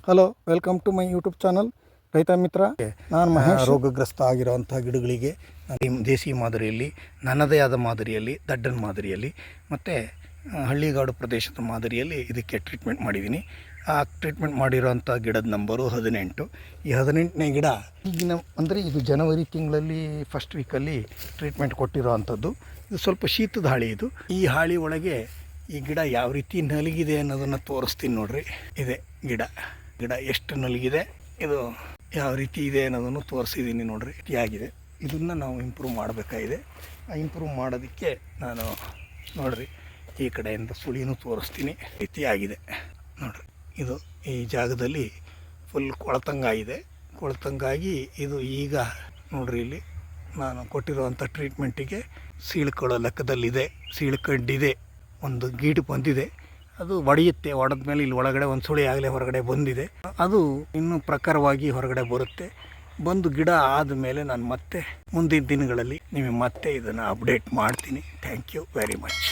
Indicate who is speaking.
Speaker 1: Hello, welcome to my YouTube channel Raitha Mitra. ನಾನು ಮಹೇಶ್. ರೋಗಗ್ರಸ್ತ ಆಗಿರೋವಂಥ ಗಿಡಗಳಿಗೆ ದೇಸಿ ಮಾದರಿಯಲ್ಲಿ, ನನ್ನದೇ ಆದ ಮಾದರಿಯಲ್ಲಿ, ದಡ್ಡನ ಮಾದರಿಯಲ್ಲಿ ಮತ್ತು ಹಳ್ಳಿಗಾಡು ಪ್ರದೇಶದ ಮಾದರಿಯಲ್ಲಿ ಇದಕ್ಕೆ ಟ್ರೀಟ್ಮೆಂಟ್ ಮಾಡಿದ್ದೀನಿ. ಆ ಟ್ರೀಟ್ಮೆಂಟ್ ಮಾಡಿರೋವಂಥ ಗಿಡದ ನಂಬರು 18. ಈ 18ನೇ ಗಿಡ ಈಗಿನ ಅಂದರೆ ಇದು ಜನವರಿ ತಿಂಗಳಲ್ಲಿ ಫಸ್ಟ್ ವೀಕಲ್ಲಿ ಟ್ರೀಟ್ಮೆಂಟ್ ಕೊಟ್ಟಿರೋ ಅಂಥದ್ದು. ಇದು ಸ್ವಲ್ಪ ಶೀತದ ಹಾಳಿ. ಇದು ಈ ಹಾಳಿ ಒಳಗೆ ಈ ಗಿಡ ಯಾವ ರೀತಿ ನಲಗಿದೆ ಅನ್ನೋದನ್ನು ತೋರಿಸ್ತೀನಿ ನೋಡ್ರಿ. ಇದೆ ಗಿಡ ಎಷ್ಟು ನಲಗಿದೆ, ಇದು ಯಾವ ರೀತಿ ಇದೆ ಅನ್ನೋದನ್ನು ತೋರಿಸಿದ್ದೀನಿ ನೋಡ್ರಿ. ಆಗಿದೆ. ಇದನ್ನು ನಾವು ಇಂಪ್ರೂವ್ ಮಾಡಬೇಕಾಗಿದೆ. ಆ ಇಂಪ್ರೂವ್ ಮಾಡೋದಕ್ಕೆ ನಾನು ನೋಡ್ರಿ ಈ ಕಡೆಯಿಂದ ಸುಳಿನೂ ತೋರಿಸ್ತೀನಿ. ರೀತಿಯಾಗಿದೆ ನೋಡ್ರಿ. ಇದು ಈ ಜಾಗದಲ್ಲಿ ಫುಲ್ ಕೊಳತಂಗಾಗಿ ಇದು ಈಗ ನೋಡ್ರಿ ಇಲ್ಲಿ ನಾನು ಕೊಟ್ಟಿರುವಂಥ ಟ್ರೀಟ್ಮೆಂಟಿಗೆ ಸೀಳ್ಕೊಳ್ಳೋ ಲೆಕ್ಕದಲ್ಲಿದೆ. ಸೀಳ್ಕೊಂಡಿದೆ, ಒಂದು ಗೀಟು ಬಂದಿದೆ, ಅದು ಒಡೆದ ಮೇಲೆ ಇಲ್ಲಿ ಒಳಗಡೆ ಒಂದು ಸುಳಿ ಆಗಲೇ ಹೊರಗಡೆ ಬಂದಿದೆ. ಅದು ಇನ್ನೂ ಪ್ರಖರವಾಗಿ ಹೊರಗಡೆ ಬರುತ್ತೆ. ಬಂದು ಗಿಡ ಆದಮೇಲೆ ನಾನು ಮತ್ತೆ ಮುಂದಿನ ದಿನಗಳಲ್ಲಿ ನಿಮಗೆ ಮತ್ತೆ ಇದನ್ನು ಅಪ್ಡೇಟ್ ಮಾಡ್ತೀನಿ. Thank you very much.